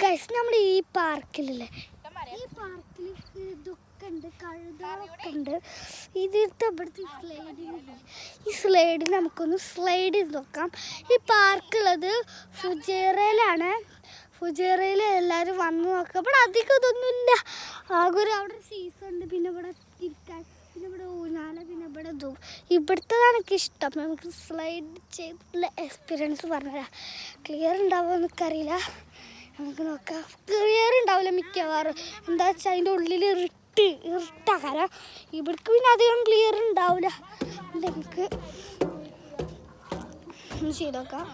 Guys നമ്മൾ ഈ പാർക്കിലല്ലേ ഈ പാർക്കിൽ ഇതൊക്കെ ഉണ്ട് കഴുതൊക്കെ ഉണ്ട് ഇതിലത്തെ ഇവിടുത്തെ ഈ സ്ലൈഡിൽ നമുക്കൊന്ന് സ്ലൈഡ് ചെയ്ത് നോക്കാം. ഈ പാർക്കുള്ളത് ഫുജേറയിലാണ്. ഫുജേറയിൽ എല്ലാവരും വന്ന് നോക്കാം. ഇവിടെ അധികം ഇതൊന്നുമില്ല. ആകെ അവിടെ ഒരു സീസൺ ഉണ്ട്, പിന്നെ ഇവിടെ ഇരിക്കാൻ, പിന്നെ ഇവിടെ ഊഞ്ഞാല, പിന്നെ ഇവിടെ ഇവിടുത്തതാണ് എനിക്കിഷ്ടം. നമുക്ക് സ്ലൈഡ് ചെയ്തിട്ടുള്ള എക്സ്പീരിയൻസ് പറഞ്ഞുതരാം. ക്ലിയർ ഉണ്ടാവുമോ എനിക്കറിയില്ല, നമുക്ക് നോക്കാം. ക്ലിയർ ഉണ്ടാവില്ല മിക്കവാറും. എന്താ വെച്ചാൽ അതിൻ്റെ ഉള്ളിൽ ഇരുട്ടാകാരം. ഇവിടേക്ക് പിന്നെ അധികം ക്ലിയർ ഉണ്ടാവില്ല. നമുക്ക് ചെയ്ത് നോക്കാം.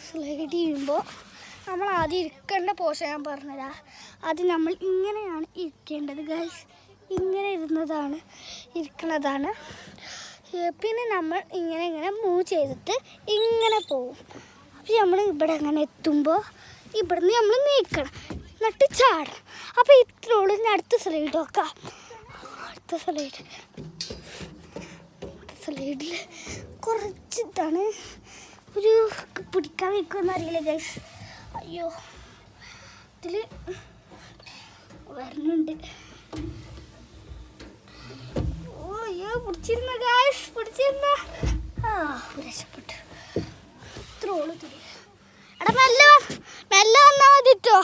സ്ലൈഡ് ചെയ്യുമ്പോൾ നമ്മൾ ആദ്യം ഇരിക്കേണ്ട പോഷൻ ഞാൻ പറഞ്ഞുതരാം. ആദ്യം നമ്മൾ ഇങ്ങനെയാണ് ഇരിക്കേണ്ടത് ഗൈസ്. ഇങ്ങനെ ഇരിക്കുന്നതാണ്. പിന്നെ നമ്മൾ ഇങ്ങനെ മൂവ് ചെയ്തിട്ട് ഇങ്ങനെ പോവും. അപ്പോൾ നമ്മൾ ഇവിടെ അങ്ങനെ എത്തുമ്പോൾ ഇവിടുന്ന് നമ്മൾ നീക്കണം, എന്നിട്ട് ചാടണം. അപ്പോൾ ഇത്രയുള്ളൂ. അടുത്ത സ്ലൈഡ് നോക്കാം. അടുത്ത സ്ലൈഡിൽ കുറച്ച് ഇതാണ്, ഒരു പിടിക്കാൻ വയ്ക്കുമെന്ന് അറിയില്ല ഗൈസ്. അയ്യോ ഇതിൽ വരുന്നുണ്ട്. ഓ അയ്യോ പിടിച്ചിരുന്ന ഗൈസ്, പിടിച്ചിരുന്ന. രക്ഷപ്പെട്ടു. ഇത്രയോളൂ തിരി. എടാ മെല്ലെ വന്നാൽ മതിട്ടോ.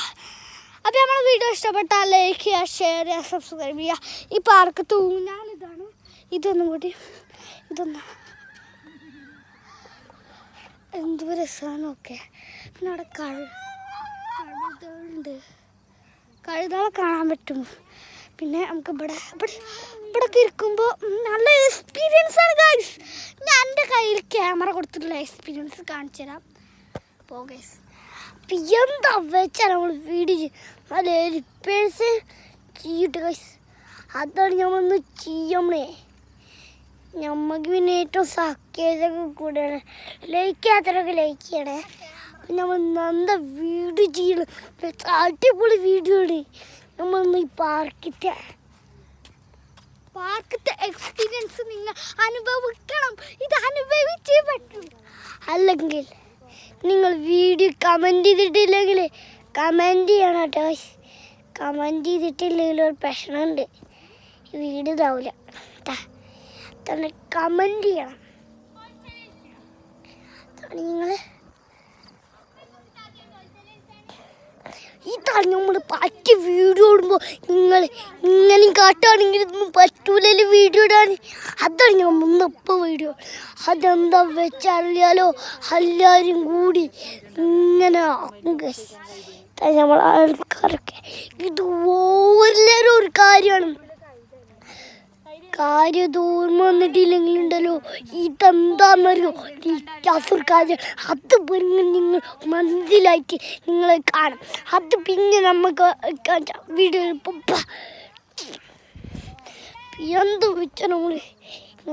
അപ്പോൾ നമ്മുടെ വീഡിയോ ഇഷ്ടപ്പെട്ടാൽ ലൈക്ക് ചെയ്യുക, ഷെയർ ചെയ്യുക, സബ്സ്ക്രൈബ് ചെയ്യുക. ഈ പാർക്ക് തൂങ്ങാനിതാണ്. ഇതൊന്നും കൂടി എന്ത് രസമാണ്. ഓക്കെ, പിന്നെ അവിടെ കഴുതകളുണ്ട്. കഴുതകളെ കാണാൻ പറ്റും. പിന്നെ നമുക്ക് ഇവിടെ ഇരിക്കുമ്പോൾ നല്ല എക്സ്പീരിയൻസ് ആണ് ഗൈസ്. ഞാൻ എൻ്റെ കയ്യിൽ ക്യാമറ കൊടുത്തിട്ടുള്ള എക്സ്പീരിയൻസ് കാണിച്ചു തരാം. അപ്പോൾ ഗൈസ് എന്താ വെച്ചാൽ നമ്മൾ വീഡിയോ നല്ല റിപ്പേഴ്സ് ചെയ്യട്ടെ ഗൈസ്. അതാണ് നമ്മളൊന്ന് ചെയ്യണേ. നമുക്ക് പിന്നെ ഏറ്റവും സക്കേജൊക്കെ കൂടെയാണ്. ലൈക്ക് ചെയ്യാത്തവരൊക്കെ ലൈക്ക് ചെയ്യണേ. അപ്പം നമ്മൾ നല്ല വീഡിയോ ചെയ്യണം. അടിപൊളി വീഡിയോ ആണ്. നമ്മളൊന്ന് ഈ പാർക്കിത്തെ എക്സ്പീരിയൻസ് നിങ്ങൾ അനുഭവിക്കണം. ഇത് അനുഭവിച്ചേ പറ്റും. അല്ലെങ്കിൽ നിങ്ങൾ വീഡിയോ കമൻറ്റ് ചെയ്തിട്ടില്ലെങ്കിൽ കമൻറ്റ് ചെയ്യണം കേട്ടോ. കമൻറ്റ് ചെയ്തിട്ടില്ലെങ്കിൽ ഒരു പ്രശ്നമുണ്ട്, ഈ വീഡിയോ ഇതാവില്ല. തന്നെ കമൻറ്റ് ചെയ്യണം. നിങ്ങൾ ഇതാണ് നമ്മൾ പറ്റിയ വീഡിയോ ഇടുമ്പോൾ നിങ്ങൾ ഇങ്ങനെയും കാട്ടുകയാണെങ്കിൽ ഇതൊന്നും പറ്റൂലല്ലോ വീഡിയോ ഇടാൻ. അതാണ് ഞാൻ മുന്നപ്പോൾ വീഡിയോ. അതെന്താ വെച്ചറിയാലോ, എല്ലാവരും കൂടി ഇങ്ങനെ നമ്മൾ ആൾക്കാരൊക്കെ ഇത് എല്ലാവരും ഒരു കാര്യമാണ്. കാര്യം തോർമ്മ വന്നിട്ടില്ലെങ്കിലുണ്ടല്ലോ ഇതെന്താണെന്നറിയോ, കാര്യം അത് പിന്നെ നിങ്ങൾ മനസ്സിലായിട്ട് നിങ്ങൾ കാണും. അത് പിന്നെ നമുക്ക് വീഡിയോ എന്ത് വെച്ചാൽ നമ്മൾ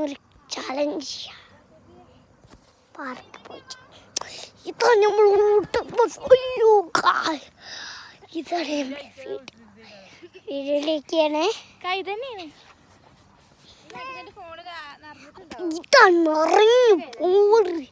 ഒരു ചലഞ്ച് ചെയ്യാം. പാർക്കിൽ പോയിട്ട് ഇതാ നമ്മൾ അയ്യോ ഇതാണ് നമ്മുടെ വീഡിയോയിലേക്കാണ്. കൈ തന്നെയാണ് ഇതാണ് നിറഞ്ഞു പോയി.